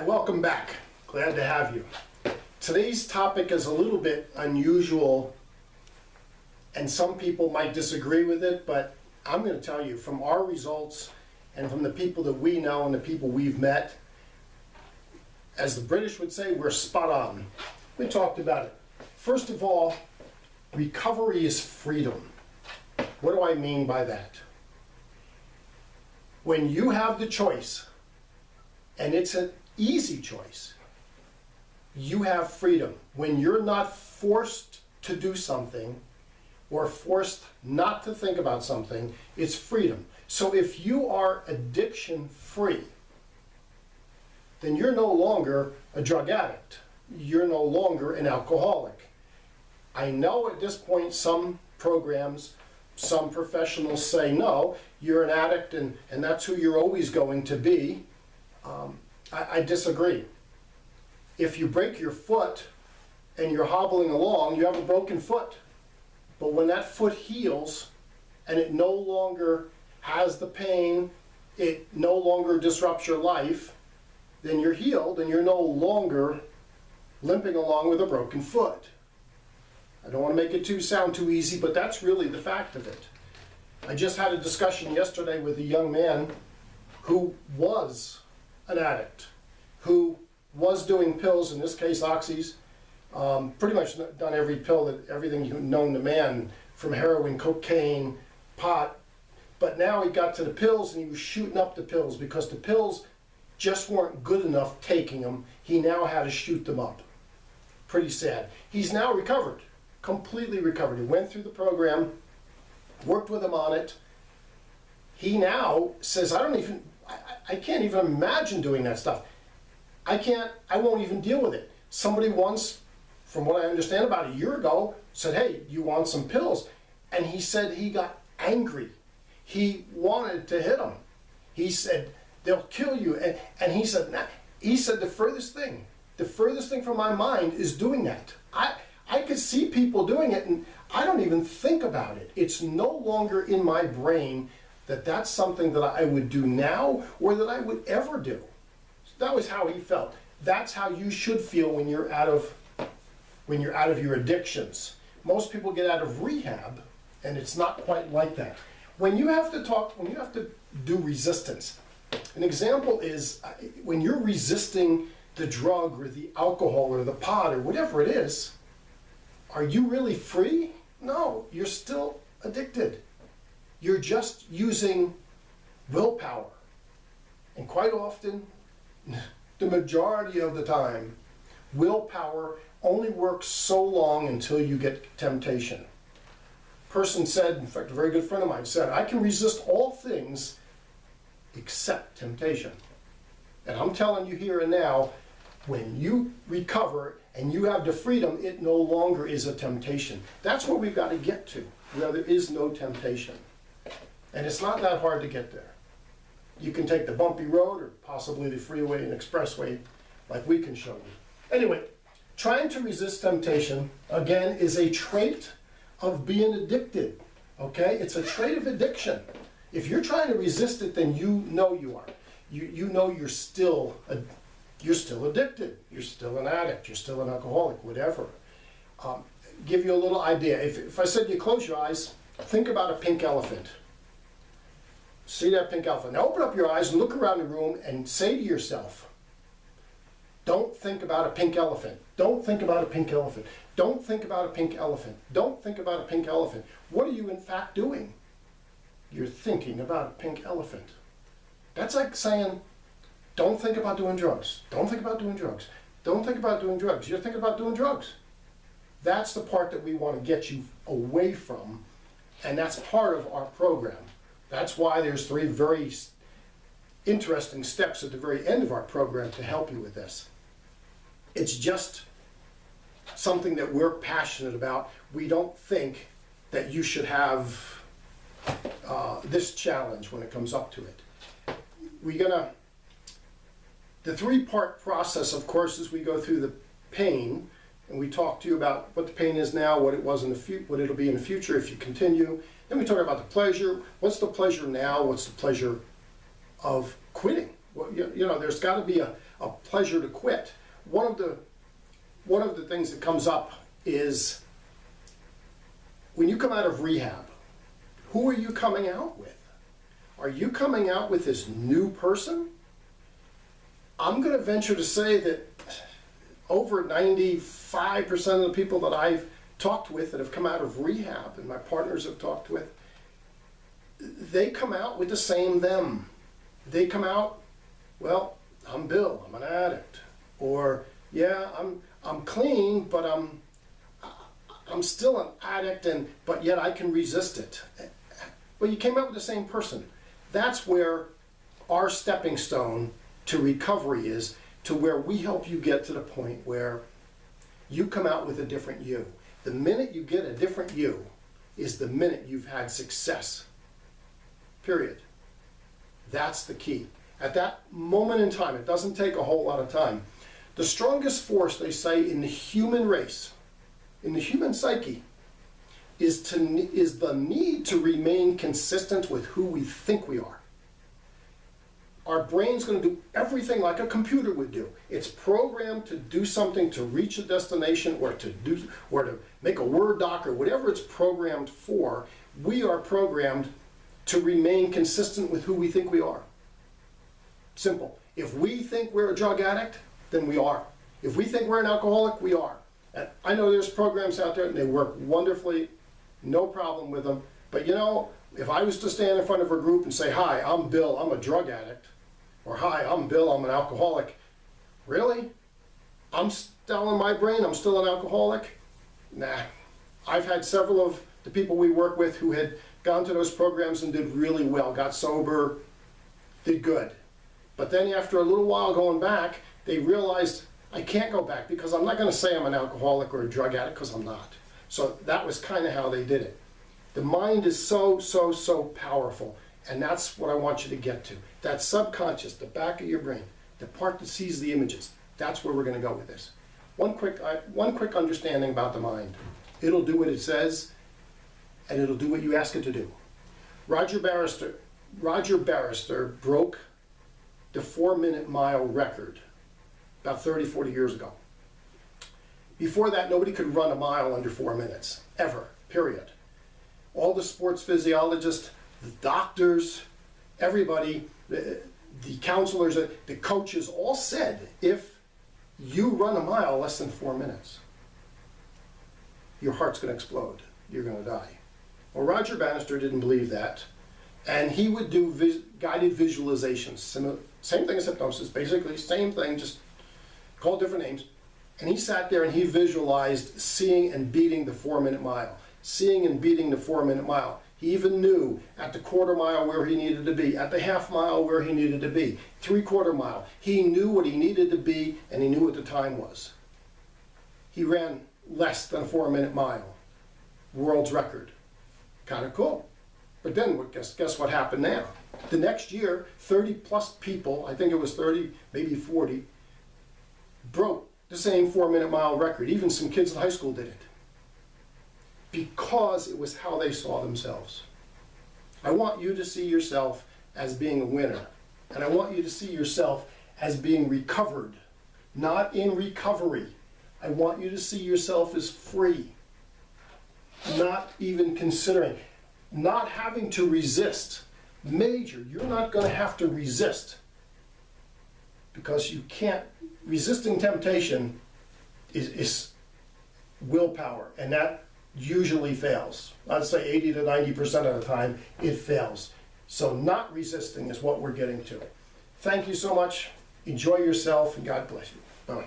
welcome back. Glad to have you. Today's topic is a little bit unusual, and some people might disagree with it, but I'm going to tell you from our results and from the people that we know and the people we've met, as the British would say, we're spot on. We talked about it. First of all, recovery is freedom. What do I mean by that? When you have the choice, and it's an easy choice, you have freedom. When you're not forced to do something or forced not to think about something, it's freedom. So if you are addiction free, then you're no longer a drug addict. You're no longer an alcoholic. I know at this point some programs, some professionals say, no, you're an addict and that's who you're always going to be. I disagree. If you break your foot and you're hobbling along, you have a broken foot. But when that foot heals and it no longer has the pain, it no longer disrupts your life, then you're healed and you're no longer limping along with a broken foot. I don't want to make it sound too easy, but that's really the fact of it. I just had a discussion yesterday with a young man who was an addict, who was doing pills, in this case oxys, pretty much done every pill, everything known to man, from heroin, cocaine, pot, but now he got to the pills and he was shooting up the pills because the pills just weren't good enough taking them. He now had to shoot them up. Pretty sad. He's now recovered. Completely recovered. He went through the program, worked with him on it. He now says, I can't even imagine doing that stuff. I won't even deal with it. Somebody once, from what I understand, about a year ago, said, hey, you want some pills? And he said he got angry. He wanted to hit him. He said, they'll kill you. And he said, nah. He said, the furthest thing from my mind is doing that. I could see people doing it, and I don't even think about it. It's no longer in my brain that that's something that I would do now or that I would ever do. That was how he felt. That's how you should feel when you're out of your addictions. Most people get out of rehab, and it's not quite like that. When you have to do resistance, an example is when you're resisting the drug or the alcohol or the pot or whatever it is, are you really free? No, you're still addicted. You're just using willpower. And quite often, the majority of the time, willpower only works so long until you get temptation. A person said, in fact, a very good friend of mine said, I can resist all things except temptation. And I'm telling you here and now, when you recover and you have the freedom, it no longer is a temptation. That's where we've got to get to, where there is no temptation. And it's not that hard to get there. You can take the bumpy road or possibly the freeway and expressway like we can show you. Anyway, trying to resist temptation, again, is a trait of being addicted, okay? It's a trait of addiction. If you're trying to resist it, then you know you are. You know you're still addicted. You're still an addict. You're still an alcoholic, whatever. Give you a little idea. If I said you close your eyes, think about a pink elephant. See that pink elephant. Now open up your eyes and look around the room and say to yourself, don't think about a pink elephant. Don't think about a pink elephant. Don't think about a pink elephant. Don't think about a pink elephant. What are you in fact doing? You're thinking about a pink elephant. That's like saying, don't think about doing drugs. Don't think about doing drugs. Don't think about doing drugs. You're thinking about doing drugs. That's the part that we want to get you away from, and that's part of our program. That's why there's 3 very interesting steps at the very end of our program to help you with this. It's just something that we're passionate about. We don't think that you should have this challenge when it comes up to it. The 3-part process, of course, is we go through the pain, and we talk to you about what the pain is now, what it was in the what it'll be in the future if you continue. Then we talk about the pleasure. What's the pleasure now? What's the pleasure of quitting? What you know, there's got to be a pleasure to quit. One of the things that comes up is when you come out of rehab, who are you coming out with? Are you coming out with this new person? I'm going to venture to say that over 95% of the people that I've talked with that have come out of rehab, and my partners have talked with, they come out with the same them. They come out, well, I'm Bill, I'm an addict. Or, yeah, I'm clean, but I'm still an addict, but yet I can resist it. Well, you came out with the same person. That's where our stepping stone to recovery is, to where we help you get to the point where you come out with a different you. The minute you get a different you is the minute you've had success. Period. That's the key. At that moment in time, it doesn't take a whole lot of time. The strongest force, they say, in the human race, in the human psyche, is the need to remain consistent with who we think we are. Our brain's going to do everything like a computer would do. It's programmed to do something to reach a destination, or to make a Word doc, or whatever it's programmed for. We are programmed to remain consistent with who we think we are. Simple. If we think we're a drug addict, then we are. If we think we're an alcoholic, we are. And I know there's programs out there and they work wonderfully, no problem with them. But you know, if I was to stand in front of a group and say, hi, I'm Bill, I'm a drug addict, or hi, I'm Bill, I'm an alcoholic, really? I'm still in my brain, I'm still an alcoholic? Nah. I've had several of the people we work with who had gone to those programs and did really well, got sober, did good. But then after a little while going back, they realized, I can't go back because I'm not going to say I'm an alcoholic or a drug addict, because I'm not. So that was kind of how they did it. The mind is so, so, so powerful, and that's what I want you to get to. That subconscious, the back of your brain, the part that sees the images, that's where we're going to go with this. One quick understanding about the mind. It'll do what it says, and it'll do what you ask it to do. Roger Bannister broke the 4-minute mile record about 30, 40 years ago. Before that, nobody could run a mile under 4 minutes, ever, period. All the sports physiologists, the doctors, everybody, the counselors, the coaches all said, if you run a mile less than 4 minutes, your heart's going to explode. You're going to die. Well, Roger Bannister didn't believe that, and he would do guided visualizations. Same thing as hypnosis, basically, same thing, just called different names. And he sat there and he visualized seeing and beating the 4-minute mile. Seeing and beating the 4-minute mile. He even knew at the quarter mile where he needed to be, at the half mile where he needed to be, 3/4 mile. He knew what he needed to be, and he knew what the time was. He ran less than a 4-minute mile. World's record. Kind of cool. But then guess what happened now? The next year, 30 plus people, I think it was 30, maybe 40, broke the same 4-minute mile record. Even some kids in high school did it. Because it was how they saw themselves. I want you to see yourself as being a winner. And I want you to see yourself as being recovered, not in recovery. I want you to see yourself as free. Not even considering, not having to resist. Major, you're not going to have to resist. Because you can't, resisting temptation is willpower, and that usually fails. I'd say 80 to 90% of the time it fails. So not resisting is what we're getting to. Thank you so much. Enjoy yourself, and God bless you. Bye-bye.